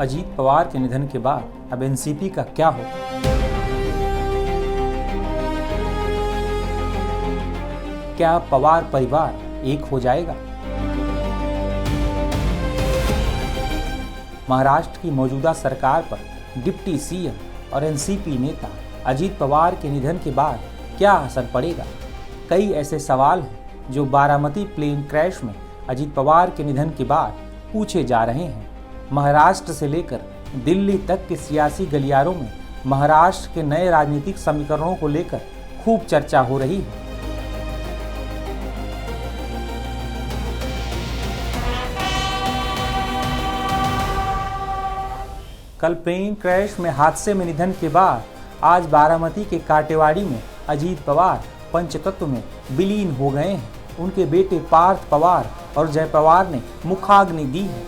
अजीत पवार के निधन के बाद अब एनसीपी का क्या होगा? क्या पवार परिवार एक हो जाएगा? महाराष्ट्र की मौजूदा सरकार पर डिप्टी सीएम और एनसीपी नेता अजीत पवार के निधन के बाद क्या असर पड़ेगा? कई ऐसे सवाल हैं जो बारामती प्लेन क्रैश में अजीत पवार के निधन के बाद पूछे जा रहे हैं। महाराष्ट्र से लेकर दिल्ली तक के सियासी गलियारों में महाराष्ट्र के नए राजनीतिक समीकरणों को लेकर खूब चर्चा हो रही है। कल प्लेन क्रैश में हादसे में निधन के बाद आज बारामती के काटेवाड़ी में अजीत पवार पंचतत्व में विलीन हो गए हैं। उनके बेटे पार्थ पवार और जय पवार ने मुखाग्नि दी है।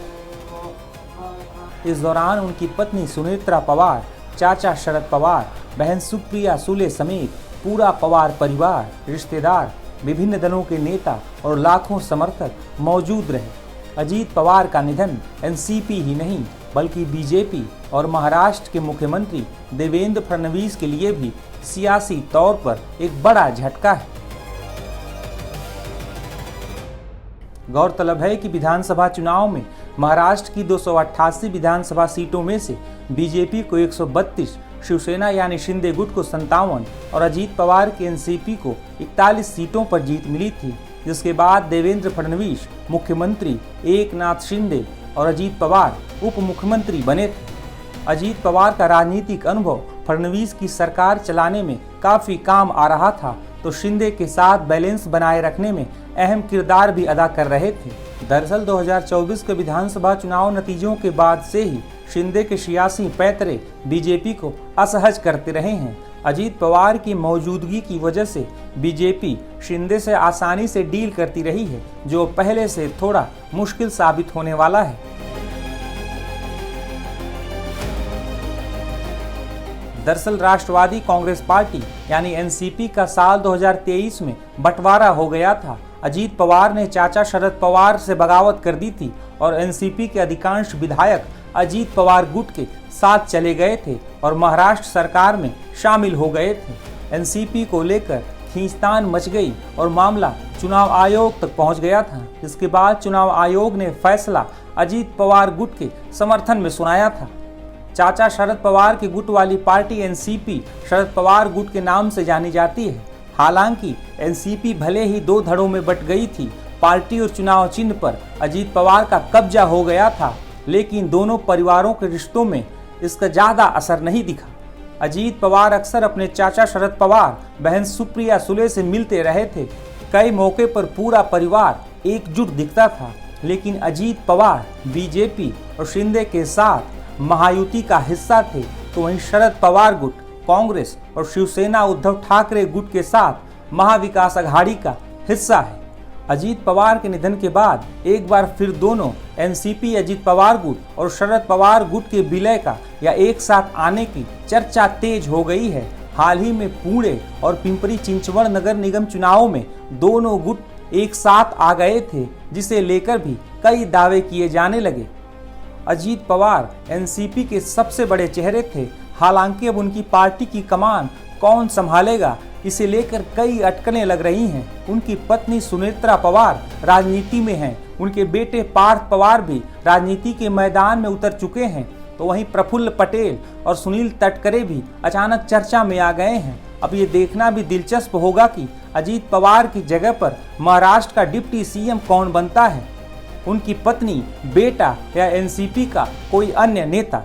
इस दौरान उनकी पत्नी सुनेत्रा पवार, चाचा शरद पवार, बहन सुप्रिया सुले समेत पूरा पवार परिवार, रिश्तेदार, विभिन्न दलों के नेता और लाखों समर्थक मौजूद रहे। अजीत पवार का निधन एनसीपी ही नहीं बल्कि बीजेपी और महाराष्ट्र के मुख्यमंत्री देवेंद्र फडणवीस के लिए भी सियासी तौर पर एक बड़ा झटका है। गौरतलब है कि विधानसभा चुनाव में महाराष्ट्र की 288 विधानसभा सीटों में से बीजेपी को 132, शिवसेना यानी शिंदे गुट को 57 और अजीत पवार के एनसीपी को 41 सीटों पर जीत मिली थी, जिसके बाद देवेंद्र फडणवीस मुख्यमंत्री, एकनाथ शिंदे और अजीत पवार उप मुख्यमंत्री बने थे। अजीत पवार का राजनीतिक अनुभव फडणवीस की सरकार चलाने में काफी काम आ रहा था, तो शिंदे के साथ बैलेंस बनाए रखने में अहम किरदार भी अदा कर रहे थे। दरअसल 2024 के विधानसभा चुनाव नतीजों के बाद से ही शिंदे के सियासी पैंतरे बीजेपी को असहज करते रहे हैं। अजीत पवार की मौजूदगी की वजह से बीजेपी शिंदे से आसानी से डील करती रही है, जो पहले से थोड़ा मुश्किल साबित होने वाला है। दरअसल राष्ट्रवादी कांग्रेस पार्टी यानी एनसीपी का साल 2023 में बंटवारा हो गया था। अजीत पवार ने चाचा शरद पवार से बगावत कर दी थी और एनसीपी के अधिकांश विधायक अजीत पवार गुट के साथ चले गए थे और महाराष्ट्र सरकार में शामिल हो गए थे। एनसीपी को लेकर खींचतान मच गई और मामला चुनाव आयोग तक पहुंच गया था। इसके बाद चुनाव आयोग ने फैसला अजीत पवार गुट के समर्थन में सुनाया था। चाचा शरद पवार की गुट वाली पार्टी एनसीपी शरद पवार गुट के नाम से जानी जाती है। हालांकि एनसीपी भले ही दो धड़ों में बट गई थी, पार्टी और चुनाव चिन्ह पर अजीत पवार का कब्जा हो गया था, लेकिन दोनों परिवारों के रिश्तों में इसका ज्यादा असर नहीं दिखा। अजीत पवार अक्सर अपने चाचा शरद पवार, बहन सुप्रिया सुले से मिलते रहे थे। कई मौके पर पूरा परिवार एकजुट दिखता था, लेकिन अजीत पवार बीजेपी और शिंदे के साथ महायुति का हिस्सा थे, तो वहीं शरद पवार गुट कांग्रेस और शिवसेना उद्धव ठाकरे गुट के साथ महाविकास अघाड़ी का हिस्सा है। अजीत पवार के निधन के बाद एक बार फिर दोनों एनसीपी अजीत पवार गुट और शरद पवार गुट के विलय का या एक साथ आने की चर्चा तेज हो गई है। हाल ही में पुणे और पिंपरी चिंचवड़ नगर निगम चुनावों में दोनों गुट एक साथ आ गए थे, जिसे लेकर भी कई दावे किए जाने लगे। अजीत पवार एनसीपी के सबसे बड़े चेहरे थे, हालांकि अब उनकी पार्टी की कमान कौन संभालेगा, इसे लेकर कई अटकलें लग रही हैं। उनकी पत्नी सुनेत्रा पवार राजनीति में हैं, उनके बेटे पार्थ पवार भी राजनीति के मैदान में उतर चुके हैं, तो वहीं प्रफुल्ल पटेल और सुनील तटकरे भी अचानक चर्चा में आ गए हैं। अब ये देखना भी दिलचस्प होगा कि अजीत पवार की जगह पर महाराष्ट्र का डिप्टी सीएम कौन बनता है, उनकी पत्नी, बेटा या एनसीपी का कोई अन्य नेता।